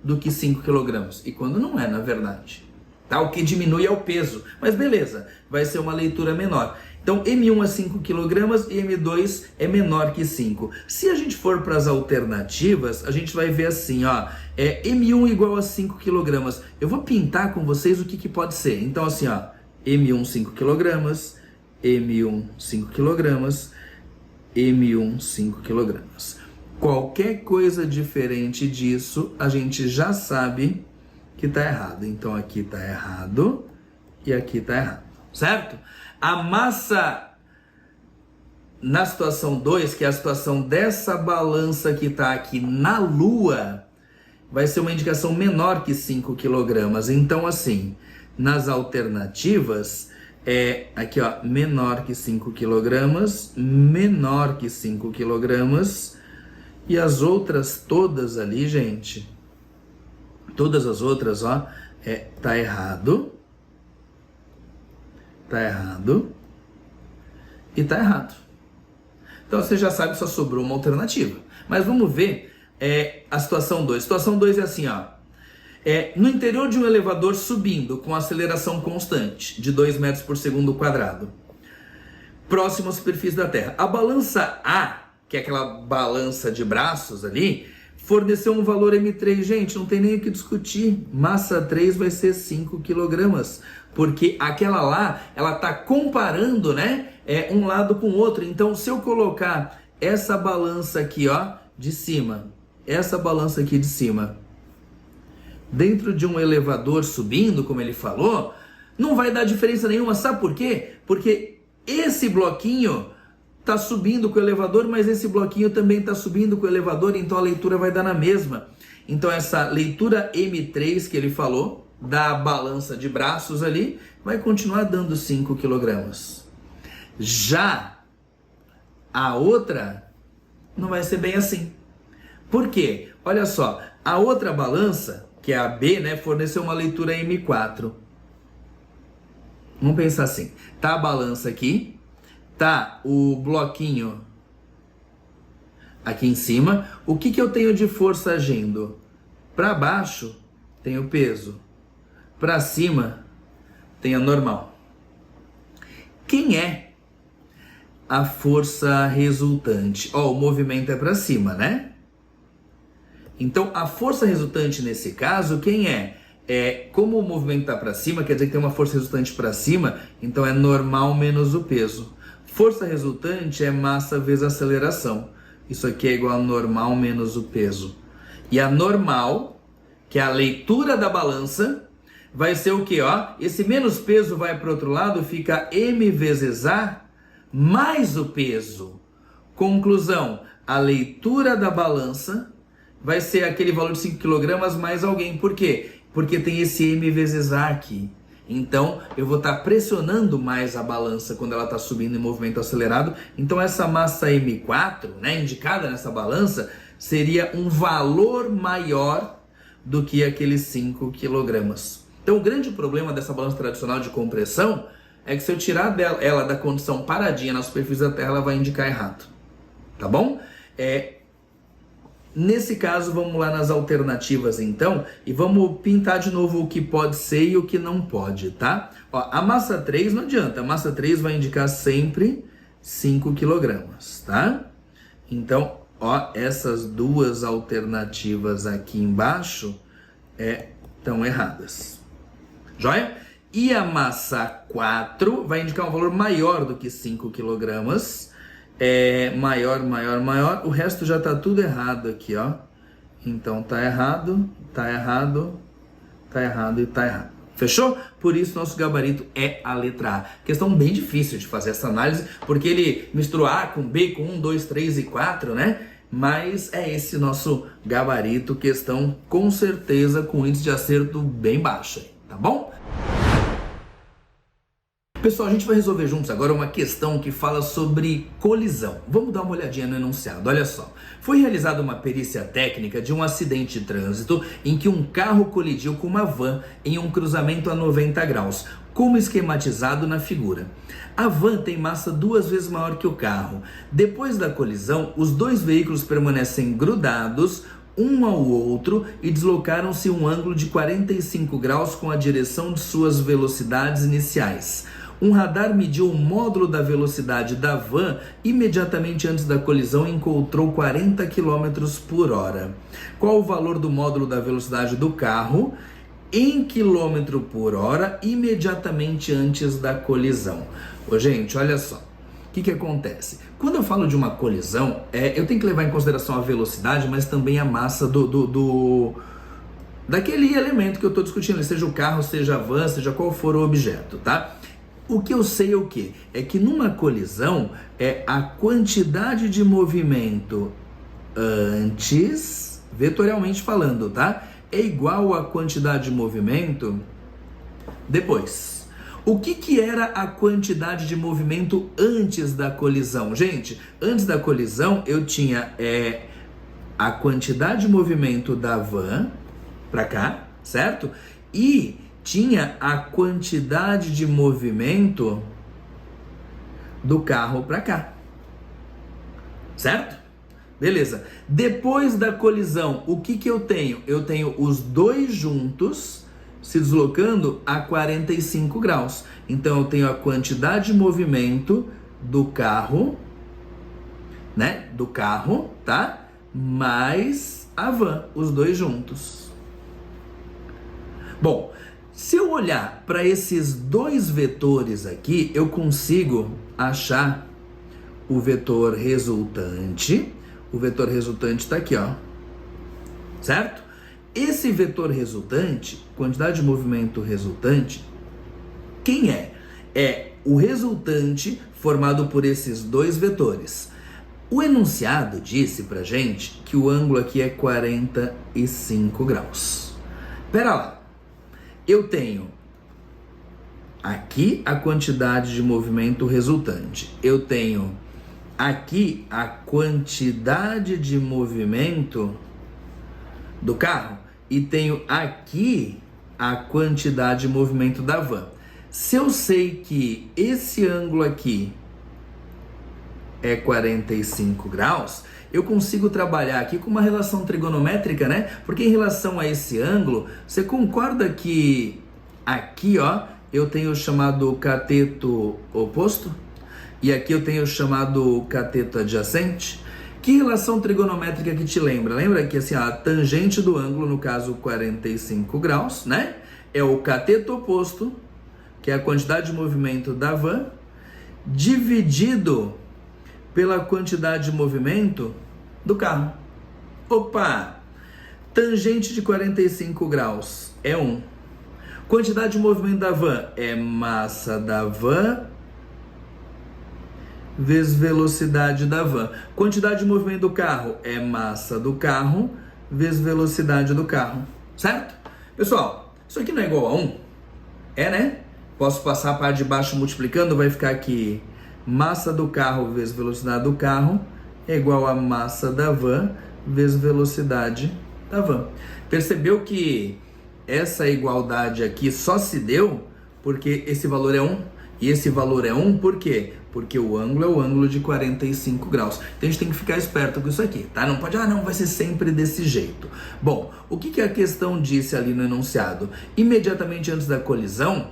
do que 5 kg. E quando não é, na verdade. Tá? O que diminui é o peso. Mas beleza, vai ser uma leitura menor. Então M1 é 5 kg e M2 é menor que 5. Se a gente for para as alternativas, a gente vai ver assim, ó, M1 igual a 5 kg. Eu vou pintar com vocês o que pode ser. Então assim, ó, M1 5 kg, M1 5 kg, M1 5 kg. Qualquer coisa diferente disso, a gente já sabe que está errado. Então aqui está errado e aqui está errado, certo? A massa na situação 2, que é a situação dessa balança que está aqui na Lua, vai ser uma indicação menor que 5 kg. Então assim, nas alternativas, aqui ó, menor que 5 kg, menor que 5 kg, e as outras todas ali, gente, todas as outras, ó, tá errado, tá errado e tá errado. Então você já sabe que só sobrou uma alternativa. Mas vamos ver a situação 2. Situação 2 é assim, ó. No interior de um elevador subindo com aceleração constante de 2 metros por segundo quadrado, próximo à superfície da Terra. A balança A, que é aquela balança de braços ali, forneceu um valor M3. Gente, não tem nem o que discutir. Massa 3 vai ser 5 kg. Porque aquela lá, ela está comparando, né, um lado com o outro. Então, se eu colocar essa balança aqui, ó, de cima, essa balança aqui de cima, dentro de um elevador subindo, como ele falou, não vai dar diferença nenhuma. Sabe por quê? Porque esse bloquinho está subindo com o elevador, mas esse bloquinho também está subindo com o elevador, então a leitura vai dar na mesma. Então essa leitura M3 que ele falou, da balança de braços ali, vai continuar dando 5 kg. Já a outra Não vai ser bem assim. Por quê? Olha só, a outra balança, que é a B, né, forneceu uma leitura M4. Vamos pensar assim, tá a balança aqui, tá o bloquinho aqui em cima. O que eu tenho de força agindo? Para baixo tem o peso, para cima tem a normal. Quem é a força resultante? Ó, o movimento é para cima, né? Então, a força resultante nesse caso, quem é? Como o movimento está para cima, quer dizer que tem uma força resultante para cima, então é normal menos o peso. Força resultante é massa vezes aceleração. Isso aqui é igual a normal menos o peso. E a normal, que é a leitura da balança, vai ser o quê? Ó, esse menos peso vai para o outro lado, fica M vezes A mais o peso. Conclusão, a leitura da balança vai ser aquele valor de 5 kg mais alguém. Por quê? Porque tem esse M vezes A aqui. Então, eu vou estar pressionando mais a balança quando ela está subindo em movimento acelerado. Então, essa massa M4, né, indicada nessa balança, seria um valor maior do que aqueles 5 kg. Então, o grande problema dessa balança tradicional de compressão é que se eu tirar ela da condição paradinha na superfície da Terra, ela vai indicar errado. Tá bom? Nesse caso, vamos lá nas alternativas então, e vamos pintar de novo o que pode ser e o que não pode, tá? Ó, a massa 3 não adianta, a massa 3 vai indicar sempre 5 kg, tá? Então, ó, essas duas alternativas aqui embaixo estão erradas. Joia? E a massa 4 vai indicar um valor maior do que 5 kg. Maior, o resto já tá tudo errado aqui, ó. Então tá errado e tá errado. Fechou? Por isso nosso gabarito é a letra A. Questão bem difícil de fazer essa análise, porque ele misturou A com B, com 1, 2, 3 e 4, né? Mas é esse nosso gabarito, questão com certeza com índice de acerto bem baixo, tá bom? Pessoal, a gente vai resolver juntos agora uma questão que fala sobre colisão. Vamos dar uma olhadinha no enunciado, olha só. Foi realizada uma perícia técnica de um acidente de trânsito em que um carro colidiu com uma van em um cruzamento a 90 graus, como esquematizado na figura. A van tem massa 2 vezes maior que o carro. Depois da colisão, os dois veículos permanecem grudados um ao outro e deslocaram-se um ângulo de 45 graus com a direção de suas velocidades iniciais. Um radar mediu o módulo da velocidade da van imediatamente antes da colisão e encontrou 40 km por hora. Qual o valor do módulo da velocidade do carro em km por hora imediatamente antes da colisão? Ô, gente, olha só. O que acontece? Quando eu falo de uma colisão, eu tenho que levar em consideração a velocidade, mas também a massa daquele elemento que eu estou discutindo, seja o carro, seja a van, seja qual for o objeto, tá? O que eu sei é o quê? É que numa colisão, a quantidade de movimento antes, vetorialmente falando, tá? É igual à quantidade de movimento depois. O que era a quantidade de movimento antes da colisão? Gente, antes da colisão eu tinha a quantidade de movimento da van para cá, certo? E tinha a quantidade de movimento do carro para cá, certo? Beleza. Depois da colisão, o que eu tenho? Eu tenho os dois juntos se deslocando a 45 graus. Então eu tenho a quantidade de movimento do carro, né? Do carro, tá? Mais a van, os dois juntos. Bom, se eu olhar para esses dois vetores aqui, eu consigo achar o vetor resultante. O vetor resultante está aqui, ó. Certo? Esse vetor resultante, quantidade de movimento resultante, quem é? É o resultante formado por esses dois vetores. O enunciado disse pra gente que o ângulo aqui é 45 graus. Pera lá. Eu tenho aqui a quantidade de movimento resultante. Eu tenho aqui a quantidade de movimento do carro e tenho aqui a quantidade de movimento da van. Se eu sei que esse ângulo aqui é 45 graus, eu consigo trabalhar aqui com uma relação trigonométrica, né? Porque em relação a esse ângulo, você concorda que aqui, ó, eu tenho o chamado cateto oposto e aqui eu tenho o chamado cateto adjacente? Que relação trigonométrica que te lembra? Lembra que assim, a tangente do ângulo, no caso 45 graus, né? É o cateto oposto, que é a quantidade de movimento da van, dividido pela quantidade de movimento do carro. Opa! Tangente de 45 graus é 1. Quantidade de movimento da van é massa da van vezes velocidade da van. Quantidade de movimento do carro é massa do carro vezes velocidade do carro. Certo? Pessoal, isso aqui não é igual a 1? É, né? Posso passar a parte de baixo multiplicando, vai ficar aqui massa do carro vezes velocidade do carro é igual a massa da van vezes velocidade da van. Percebeu que essa igualdade aqui só se deu porque esse valor é 1? E esse valor é 1 por quê? Porque o ângulo é o ângulo de 45 graus. Então a gente tem que ficar esperto com isso aqui, tá? Não pode, não, vai ser sempre desse jeito. Bom, o que a questão disse ali no enunciado? Imediatamente antes da colisão,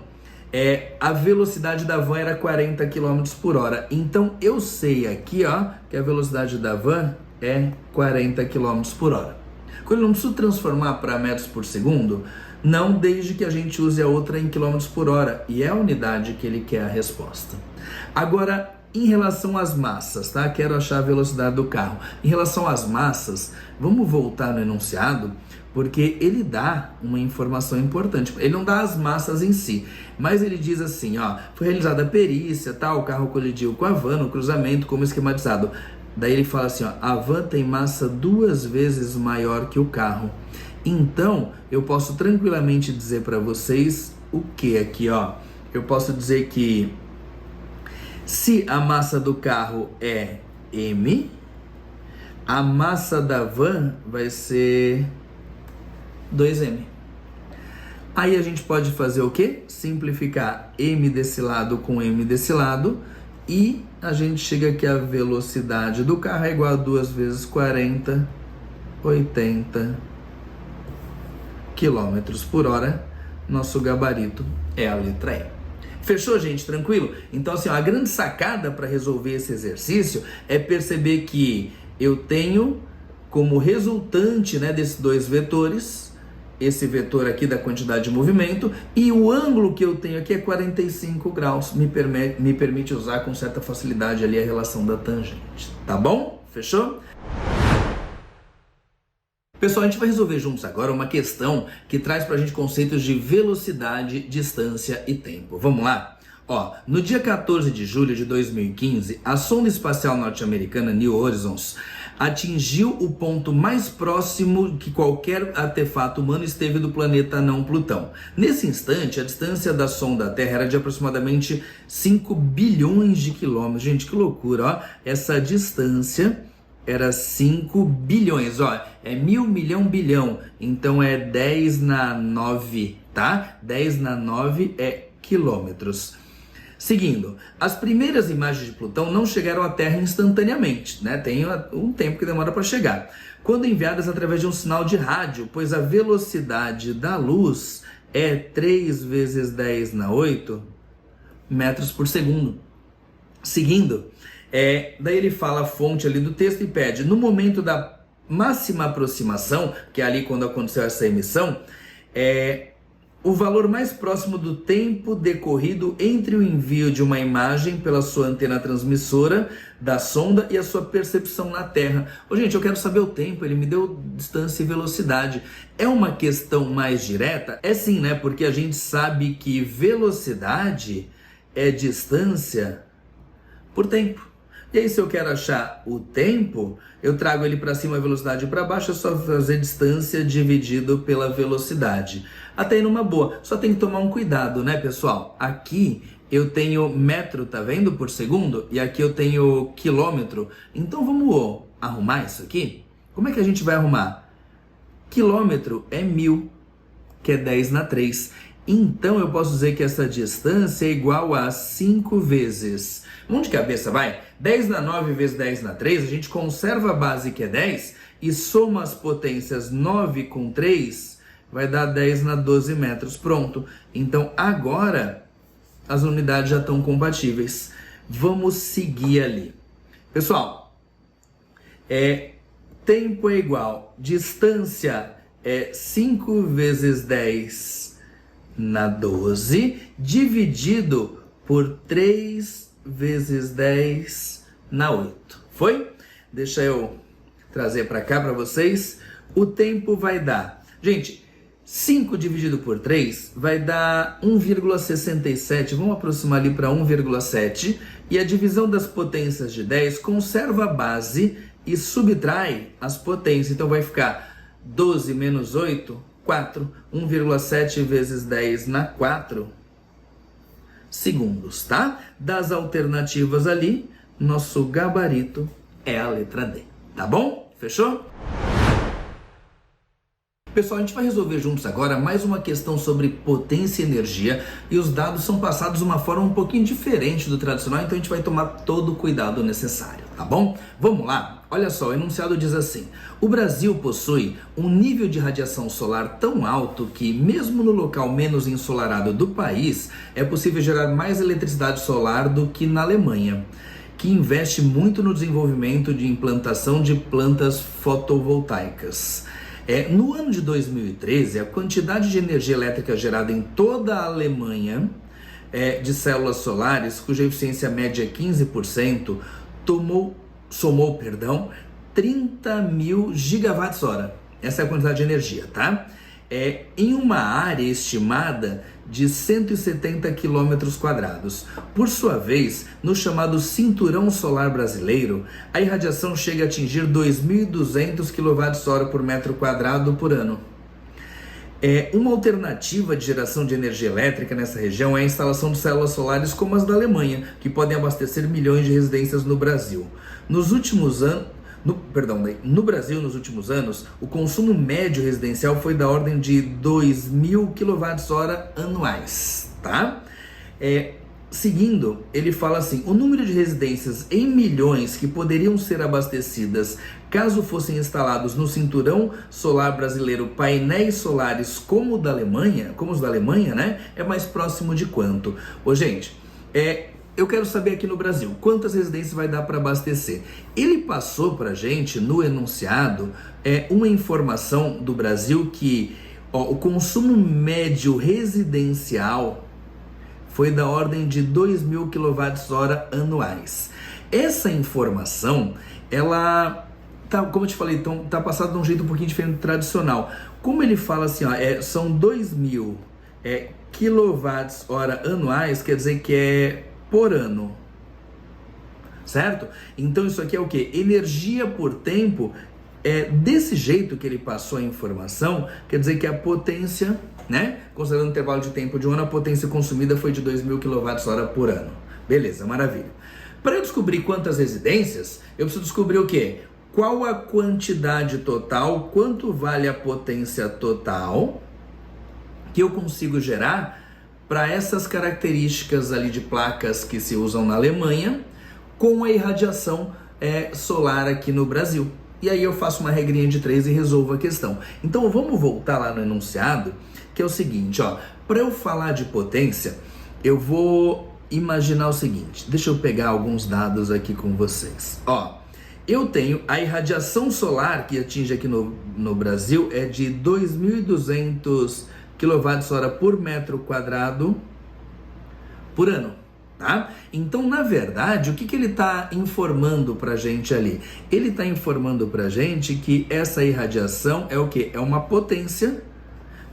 a velocidade da van era 40 km por hora. Então eu sei aqui, ó, que a velocidade da van é 40 km por hora. Quando eu não preciso transformar para metros por segundo, não, desde que a gente use a outra em quilômetros por hora, e é a unidade que ele quer a resposta. Agora, em relação às massas, tá? Quero achar a velocidade do carro. Em relação às massas, vamos voltar no enunciado, porque ele dá uma informação importante. Ele não dá as massas em si, mas ele diz assim, ó, foi realizada a perícia, tá? O carro colidiu com a van no cruzamento, como esquematizado. Daí ele fala assim, ó, a van tem massa 2 vezes maior que o carro. Então, eu posso tranquilamente dizer para vocês o que aqui, ó? Eu posso dizer que se a massa do carro é M, a massa da van vai ser 2M. Aí a gente pode fazer o quê? Simplificar M desse lado com M desse lado e a gente chega que a velocidade do carro é igual a 2 vezes 40, 80 quilômetros por hora. Nosso gabarito é a letra E. Fechou, gente? Tranquilo? Então, assim, a grande sacada para resolver esse exercício é perceber que eu tenho como resultante, né, desses dois vetores, esse vetor aqui da quantidade de movimento, e o ângulo que eu tenho aqui é 45 graus, me permite usar com certa facilidade ali a relação da tangente. Tá bom? Fechou? Pessoal, a gente vai resolver juntos agora uma questão que traz pra gente conceitos de velocidade, distância e tempo. Vamos lá? Ó, no dia 14 de julho de 2015, a sonda espacial norte-americana New Horizons atingiu o ponto mais próximo que qualquer artefato humano esteve do planeta não Plutão. Nesse instante, a distância da sonda à Terra era de aproximadamente 5 bilhões de quilômetros. Gente, que loucura, ó! Essa distância era 5 bilhões, ó, é 1000, milhão, bilhão, então é 10 na 9, tá? 10 na 9 é quilômetros. Seguindo, as primeiras imagens de Plutão não chegaram à Terra instantaneamente, né? Tem um tempo que demora para chegar. Quando enviadas através de um sinal de rádio, pois a velocidade da luz é 3 vezes 10 na 8 metros por segundo. Seguindo, daí ele fala a fonte ali do texto e pede, no momento da máxima aproximação, que é ali quando aconteceu essa emissão, o valor mais próximo do tempo decorrido entre o envio de uma imagem pela sua antena transmissora da sonda e a sua percepção na Terra. Ô, gente, eu quero saber o tempo, ele me deu distância e velocidade. É uma questão mais direta? É sim, né? Porque a gente sabe que velocidade é distância por tempo. E aí, se eu quero achar o tempo, eu trago ele para cima, a velocidade para baixo, é só fazer distância dividido pela velocidade. Até aí numa boa, só tem que tomar um cuidado, né, pessoal? Aqui eu tenho metro, tá vendo, por segundo? E aqui eu tenho quilômetro. Então vamos arrumar isso aqui? Como é que a gente vai arrumar? Quilômetro é 1000, que é 10 na 3. Então eu posso dizer que essa distância é igual a 5 vezes. Vamos de cabeça, vai? 10 na 9 vezes 10 na 3, a gente conserva a base que é 10 e soma as potências 9 com 3, vai dar 10 na 12 metros. Pronto. Então agora as unidades já estão compatíveis. Vamos seguir ali. Pessoal, tempo é igual, distância é 5 vezes 10 na 12, dividido por 3 vezes 10 na 8. Foi? Deixa eu trazer para cá para vocês. O tempo vai dar... Gente, 5 dividido por 3 vai dar 1,67. Vamos aproximar ali para 1,7. E a divisão das potências de 10 conserva a base e subtrai as potências. Então vai ficar 12 menos 8, 4. 1,7 vezes 10 na 4 segundos, tá? Das alternativas ali, nosso gabarito é a letra D, tá bom? Fechou? Pessoal, a gente vai resolver juntos agora mais uma questão sobre potência e energia, e os dados são passados de uma forma um pouquinho diferente do tradicional, então a gente vai tomar todo o cuidado necessário, tá bom? Vamos lá? Olha só, o enunciado diz assim: o Brasil possui um nível de radiação solar tão alto que, mesmo no local menos ensolarado do país, é possível gerar mais eletricidade solar do que na Alemanha, que investe muito no desenvolvimento de implantação de plantas fotovoltaicas. No ano de 2013, a quantidade de energia elétrica gerada em toda a Alemanha de células solares, cuja eficiência média é 15%, somou 30 mil gigawatts-hora. Essa é a quantidade de energia, tá? Em uma área estimada de 170 quilômetros quadrados. Por sua vez, no chamado Cinturão Solar Brasileiro, a irradiação chega a atingir 2.200 kWh por metro quadrado por ano. Uma alternativa de geração de energia elétrica nessa região é a instalação de células solares como as da Alemanha, que podem abastecer milhões de residências no Brasil. No Brasil, nos últimos anos, o consumo médio residencial foi da ordem de 2.000 kWh anuais, tá? Seguindo, ele fala assim: o número de residências em milhões que poderiam ser abastecidas caso fossem instalados no Cinturão Solar Brasileiro painéis solares como os da Alemanha, né? É mais próximo de quanto? Gente, eu quero saber aqui no Brasil, quantas residências vai dar para abastecer? Ele passou para a gente, no enunciado, uma informação do Brasil que o consumo médio residencial foi da ordem de 2.000 kWh anuais. Essa informação, ela, como eu te falei, tá passada de um jeito um pouquinho diferente do tradicional. Como ele fala assim, são 2.000 kWh anuais, quer dizer que é por ano, certo? Então isso aqui é o que? Energia por tempo. Desse jeito que ele passou a informação, quer dizer que a potência, né? Considerando o intervalo de tempo de um ano, a potência consumida foi de 2.000 kWh por ano. Beleza, maravilha. Para eu descobrir quantas residências, eu preciso descobrir o quê? Qual a quantidade total, quanto vale a potência total que eu consigo gerar para essas características ali de placas que se usam na Alemanha com a irradiação solar aqui no Brasil. E aí eu faço uma regrinha de 3 e resolvo a questão. Então vamos voltar lá no enunciado, que é o seguinte, para eu falar de potência, eu vou imaginar o seguinte, deixa eu pegar alguns dados aqui com vocês. Eu tenho a irradiação solar que atinge aqui no Brasil é de 2.200 kWh por metro quadrado por ano, tá? Então, na verdade, o que ele está informando pra gente ali? Ele está informando pra gente que essa irradiação é o quê? É uma potência.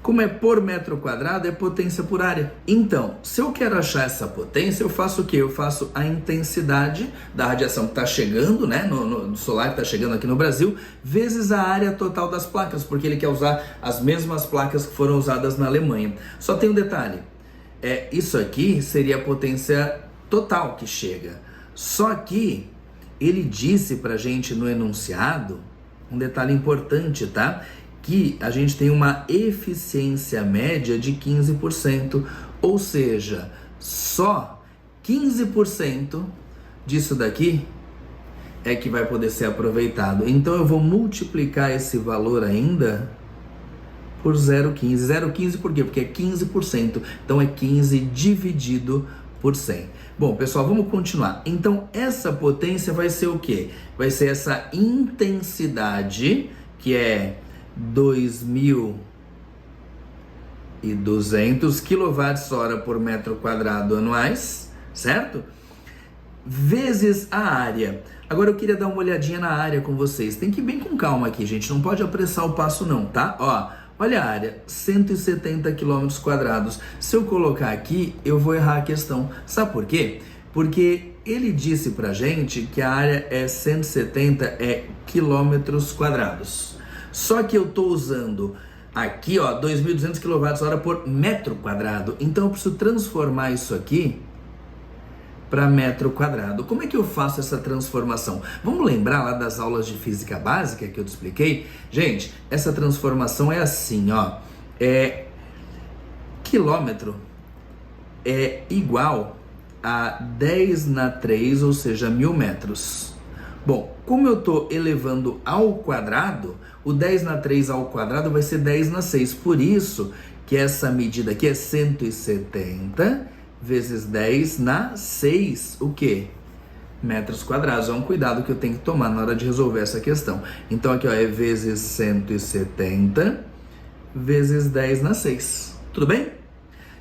Como é por metro quadrado, é potência por área. Então, se eu quero achar essa potência, eu faço o quê? Eu faço a intensidade da radiação que está chegando, né, no solar que está chegando aqui no Brasil, vezes a área total das placas, porque ele quer usar as mesmas placas que foram usadas na Alemanha. Só tem um detalhe, isso aqui seria a potência total que chega. Só que ele disse pra gente no enunciado, um detalhe importante, tá? Que a gente tem uma eficiência média de 15%, ou seja, só 15% disso daqui é que vai poder ser aproveitado. Então eu vou multiplicar esse valor ainda por 0,15. 0,15 por quê? Porque é 15%. Então é 15 dividido por 100. Bom, pessoal, vamos continuar. Então essa potência vai ser o quê? Vai ser essa intensidade, que é 2.200 kWh por metro quadrado anuais, certo? Vezes a área. Agora eu queria dar uma olhadinha na área com vocês. Tem que ir bem com calma aqui, gente. Não pode apressar o passo não, tá? Ó, olha a área, 170 km². Se eu colocar aqui, eu vou errar a questão. Sabe por quê? Porque ele disse pra gente que a área é 170 km². Só que eu tô usando aqui, ó, 2.200 kWh por metro quadrado. Então eu preciso transformar isso aqui para metro quadrado. Como é que eu faço essa transformação? Vamos lembrar lá das aulas de física básica que eu te expliquei? Gente, essa transformação é assim, ó. Quilômetro é igual a 10⁻3, ou seja, 1.000 metros. Bom, como eu estou elevando ao quadrado, o 10⁻3 ao quadrado vai ser 10⁻6. Por isso que essa medida aqui é 170 vezes 10⁻6, o quê? Metros quadrados. É um cuidado que eu tenho que tomar na hora de resolver essa questão. Então aqui, ó, é vezes 170 vezes 10⁻6. Tudo bem?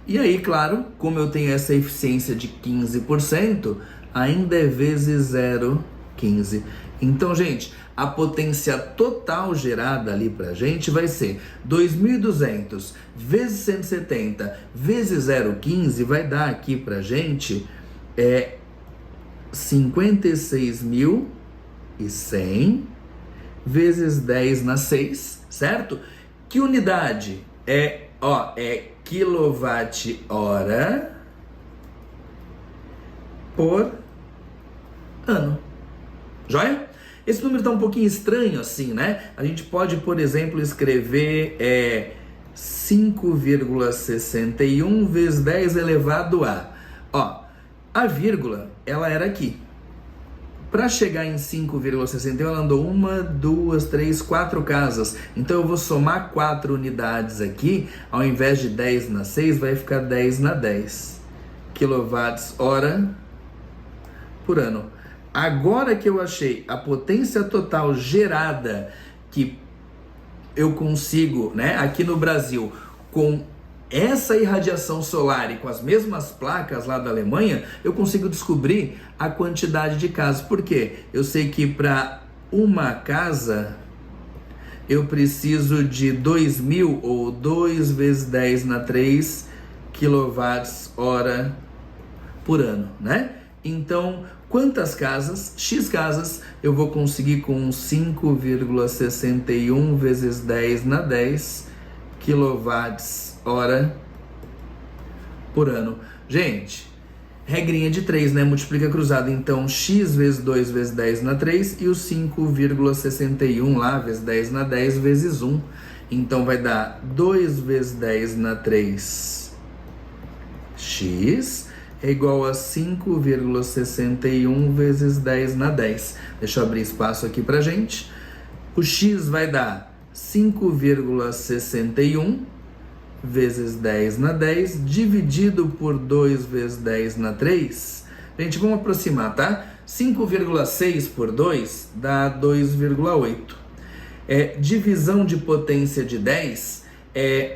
E aí, claro, como eu tenho essa eficiência de 15%, ainda é vezes 0,15. Então, gente, a potência total gerada ali pra gente vai ser 2.200 vezes 170 vezes 0,15, vai dar aqui pra gente 56.100 vezes 10⁻6, certo? Que unidade? É quilowatt-hora por ano. Joia? Esse número está um pouquinho estranho assim, né? A gente pode, por exemplo, escrever 5,61 vezes 10 elevado a... Ó, a vírgula, ela era aqui. Para chegar em 5,61, ela andou 1, 2, 3, 4 casas. Então eu vou somar 4 unidades aqui. Ao invés de 10⁻6, vai ficar 10⁻10 kWh por ano. Agora que eu achei a potência total gerada que eu consigo, né, aqui no Brasil, com essa irradiação solar e com as mesmas placas lá da Alemanha, eu consigo descobrir a quantidade de casas. Por quê? Eu sei que para uma casa eu preciso de 2.000 ou 2 vezes 10⁻3 kWh por ano, né? Então, quantas casas, X casas, eu vou conseguir com 5,61 vezes 10⁻10 kWh por ano. Gente, regrinha de 3, né? Multiplica cruzado. Então, X vezes 2 vezes 10⁻3 e o 5,61 lá, vezes 10⁻10 vezes 1. Então, vai dar 2 vezes 10⁻3 X é igual a 5,61 vezes 10⁻10. Deixa eu abrir espaço aqui pra gente. O X vai dar 5,61 vezes 10⁻10 dividido por 2 vezes 10⁻3. Gente, vamos aproximar, tá? 5,6 por 2 dá 2,8. Divisão de potência de 10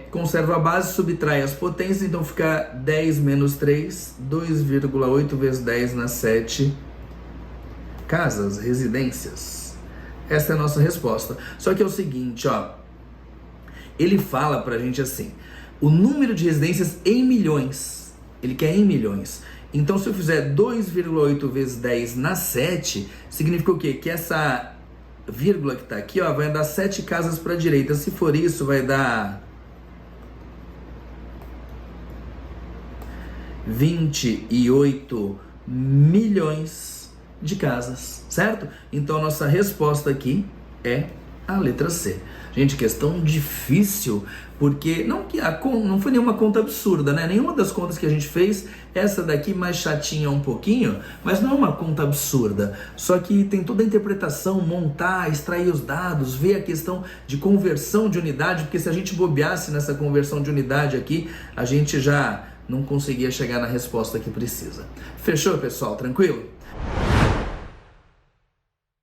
conserva a base, subtrai as potências, então fica 10 menos 3, 2,8 vezes 10⁻7 casas, residências. Essa é a nossa resposta. Só que é o seguinte, ó, ele fala pra gente assim, o número de residências em milhões, ele quer em milhões. Então se eu fizer 2,8 vezes 10⁻7, significa o quê? Que essa vírgula que tá aqui, ó, vai dar 7 casas pra direita. Se for isso, vai dar 28 milhões de casas, certo? Então a nossa resposta aqui é a letra C. Gente, questão difícil, porque não foi nenhuma conta absurda, né? Nenhuma das contas que a gente fez, essa daqui mais chatinha um pouquinho, mas não é uma conta absurda. Só que tem toda a interpretação, montar, extrair os dados, ver a questão de conversão de unidade, porque se a gente bobeasse nessa conversão de unidade aqui, a gente já não conseguia chegar na resposta que precisa. Fechou, pessoal? Tranquilo?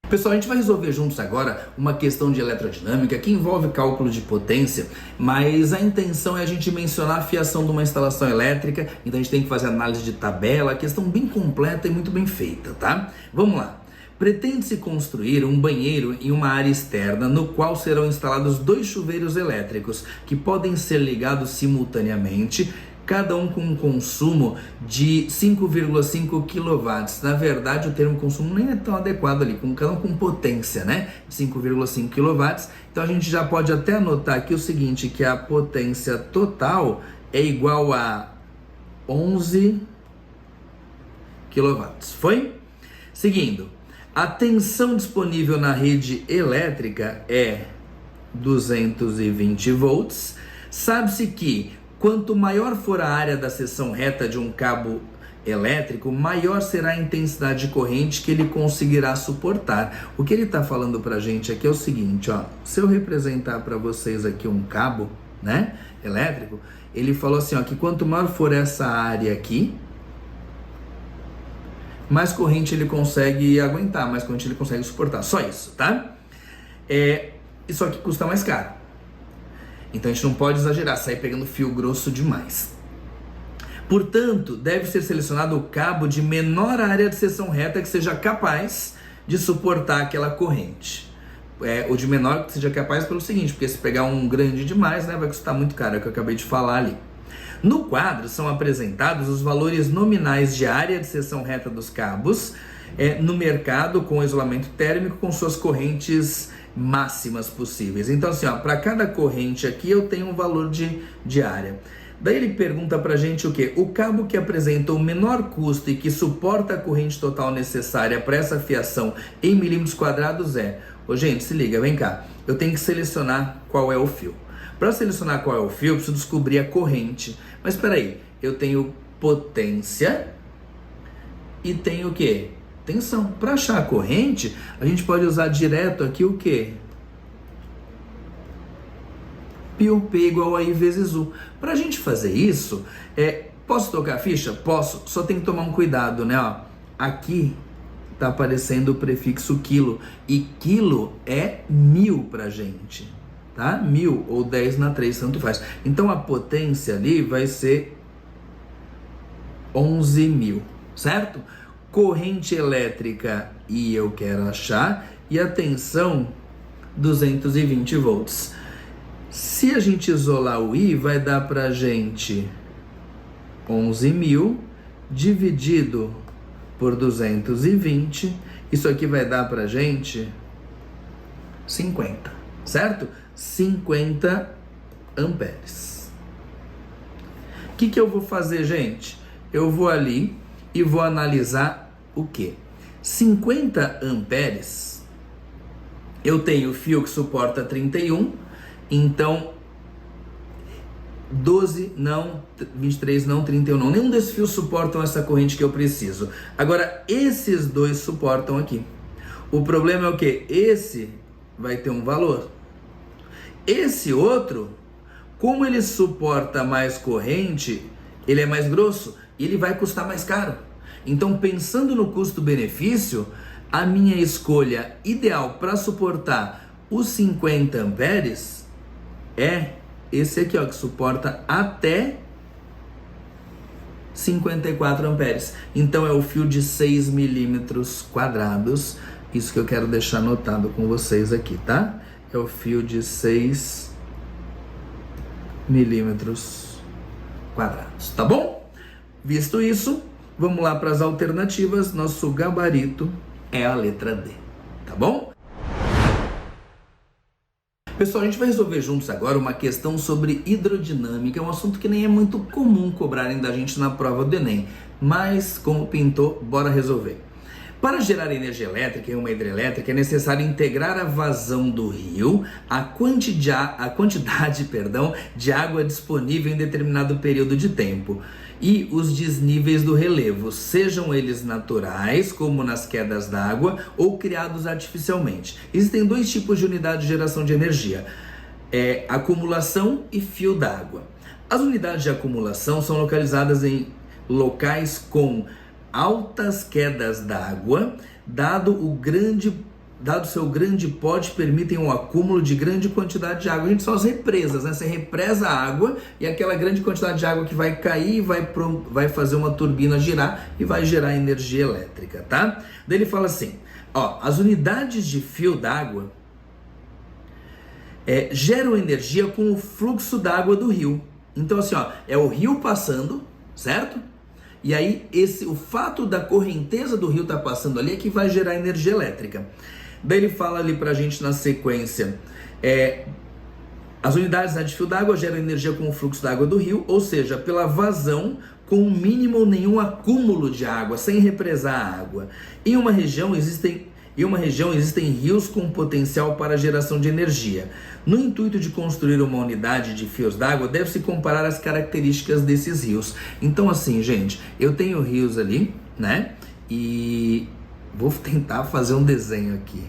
Pessoal, a gente vai resolver juntos agora uma questão de eletrodinâmica que envolve cálculo de potência, mas a intenção é a gente mencionar a fiação de uma instalação elétrica, então a gente tem que fazer análise de tabela, questão bem completa e muito bem feita, tá? Vamos lá. Pretende-se construir um banheiro em uma área externa no qual serão instalados 2 chuveiros elétricos que podem ser ligados simultaneamente, cada um com um consumo de 5,5 kW. Na verdade, o termo consumo nem é tão adequado ali, cada um com potência, né? 5,5 kW. Então a gente já pode até anotar aqui o seguinte, que a potência total é igual a 11 kW. Foi? Seguindo, a tensão disponível na rede elétrica é 220 volts. Sabe-se que quanto maior for a área da seção reta de um cabo elétrico, maior será a intensidade de corrente que ele conseguirá suportar. O que ele está falando para a gente aqui é o seguinte, ó, se eu representar para vocês aqui um cabo, né, elétrico, ele falou assim, ó, que quanto maior for essa área aqui, mais corrente ele consegue aguentar, mais corrente ele consegue suportar. Só isso, tá? Isso aqui custa mais caro. Então a gente não pode exagerar, sair pegando fio grosso demais. Portanto, deve ser selecionado o cabo de menor área de seção reta que seja capaz de suportar aquela corrente. Ou de menor que seja capaz pelo seguinte, porque se pegar um grande demais, né, vai custar muito caro, é o que eu acabei de falar ali. No quadro são apresentados os valores nominais de área de seção reta dos cabos no mercado com isolamento térmico com suas correntes máximas possíveis. Então assim, para cada corrente aqui eu tenho um valor de área. Daí ele pergunta pra gente o quê? O cabo que apresenta o menor custo e que suporta a corrente total necessária para essa fiação em milímetros quadrados é... gente, se liga, vem cá. Eu tenho que selecionar qual é o fio. Para selecionar qual é o fio, eu preciso descobrir a corrente. Mas espera aí, eu tenho potência e tenho o quê? Tensão. Para achar a corrente, a gente pode usar direto aqui o quê? Π igual a I vezes U. Para a gente fazer isso, posso tocar a ficha? Posso, só tem que tomar um cuidado, né? Ó, aqui tá aparecendo o prefixo quilo, e quilo é 1000 pra gente, tá? 1000 ou 10 na 3, tanto faz. Então a potência ali vai ser 11.000, certo? Corrente elétrica I eu quero achar, e a tensão 220 volts. Se a gente isolar o I, vai dar pra gente 11.000 dividido por 220, isso aqui vai dar pra gente 50, certo? 50 amperes. O que eu vou fazer, gente? Eu vou ali e vou analisar o quê? 50 amperes, eu tenho fio que suporta 31, então 12 não, 23 não, 31 não. Nenhum desses fios suportam essa corrente que eu preciso. Agora, esses dois suportam aqui. O problema é o quê? Esse vai ter um valor. Esse outro, como ele suporta mais corrente, ele é mais grosso e ele vai custar mais caro. Então, pensando no custo-benefício, a minha escolha ideal para suportar os 50 amperes é esse aqui, ó, que suporta até 54 amperes. Então é o fio de 6 milímetros quadrados. Isso que eu quero deixar anotado com vocês aqui, tá? É o fio de 6 milímetros quadrados, tá bom? Visto isso, vamos lá para as alternativas. Nosso gabarito é a letra D, tá bom? Pessoal, a gente vai resolver juntos agora uma questão sobre hidrodinâmica, um assunto que nem é muito comum cobrarem da gente na prova do Enem, mas como pintou, bora resolver. Para gerar energia elétrica em uma hidrelétrica é necessário integrar a vazão do rio à quantidade de água disponível em determinado período de tempo e os desníveis do relevo, sejam eles naturais, como nas quedas d'água, ou criados artificialmente. Existem dois tipos de unidade de geração de energia, acumulação e fio d'água. As unidades de acumulação são localizadas em locais com altas quedas d'água, dado seu grande porte, permitem o acúmulo de grande quantidade de água. A gente são as represas, né? Você represa a água e aquela grande quantidade de água que vai cair vai fazer uma turbina girar e vai gerar energia elétrica, tá? Daí ele fala assim, as unidades de fio d'água geram energia com o fluxo d'água do rio. Então assim, é o rio passando, certo? E aí, o fato da correnteza do rio estar passando ali é que vai gerar energia elétrica. Daí ele fala ali pra gente na sequência, as unidades de fio d'água geram energia com o fluxo d'água do rio, ou seja, pela vazão com mínimo ou nenhum acúmulo de água, sem represar a água. Em uma região existem rios com potencial para geração de energia. No intuito de construir uma unidade de fios d'água, deve-se comparar as características desses rios. Então assim, gente, eu tenho rios ali, né? E vou tentar fazer um desenho aqui.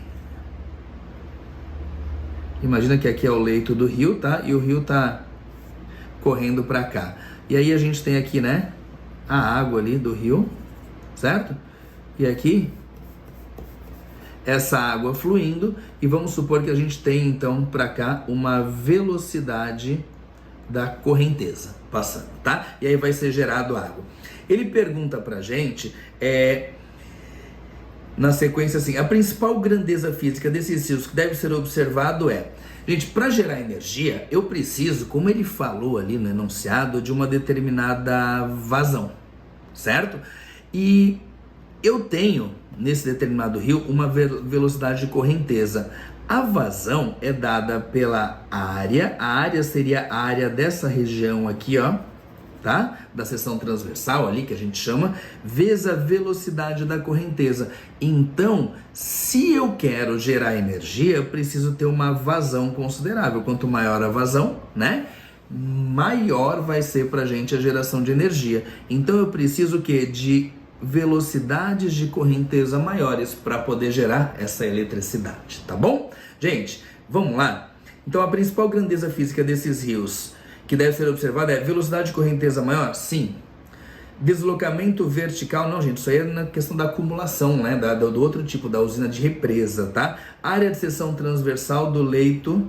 Imagina que aqui é o leito do rio, tá? E o rio tá correndo para cá. E aí a gente tem aqui, né? A água ali do rio, certo? E aqui essa água fluindo, e vamos supor que a gente tem então para cá uma velocidade da correnteza passando, tá? E aí vai ser gerado água. Ele pergunta pra gente, na sequência assim, a principal grandeza física desses rios que deve ser observado gente, para gerar energia, eu preciso, como ele falou ali no enunciado, de uma determinada vazão, certo? E eu tenho, nesse determinado rio, uma velocidade de correnteza. A vazão é dada pela área, a área seria a área dessa região aqui, tá? Da seção transversal ali, que a gente chama, vezes a velocidade da correnteza. Então, se eu quero gerar energia, eu preciso ter uma vazão considerável. Quanto maior a vazão, né? Maior vai ser pra gente a geração de energia. Então, eu preciso o quê? De velocidades de correnteza maiores para poder gerar essa eletricidade, tá bom? Gente, vamos lá? Então, a principal grandeza física desses rios que deve ser observada é velocidade de correnteza maior? Sim. Deslocamento vertical? Não, gente, isso aí é na questão da acumulação, né? Do outro tipo, da usina de represa, tá? Área de seção transversal do leito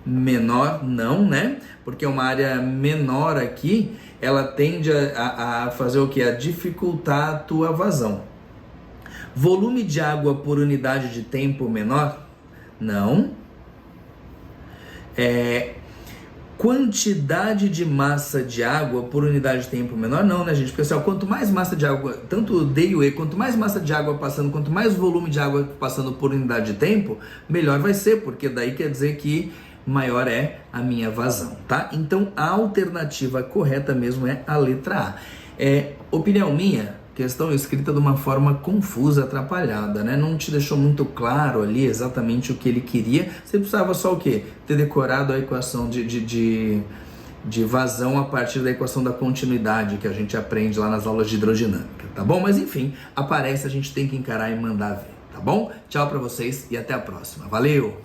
menor, não, né? Porque é uma área menor aqui, ela tende a fazer o que? A dificultar a tua vazão. Volume de água por unidade de tempo menor? Não. Quantidade de massa de água por unidade de tempo menor? Não, né, gente? Porque assim, quanto mais massa de água, tanto o D e o E, quanto mais massa de água passando, quanto mais volume de água passando por unidade de tempo, melhor vai ser, porque daí quer dizer que maior é a minha vazão, tá? Então, a alternativa correta mesmo é a letra A. Opinião minha, questão escrita de uma forma confusa, atrapalhada, né? Não te deixou muito claro ali exatamente o que ele queria. Você precisava só o quê? Ter decorado a equação de vazão a partir da equação da continuidade que a gente aprende lá nas aulas de hidrodinâmica, tá bom? Mas enfim, aparece, a gente tem que encarar e mandar ver, tá bom? Tchau pra vocês e até a próxima. Valeu!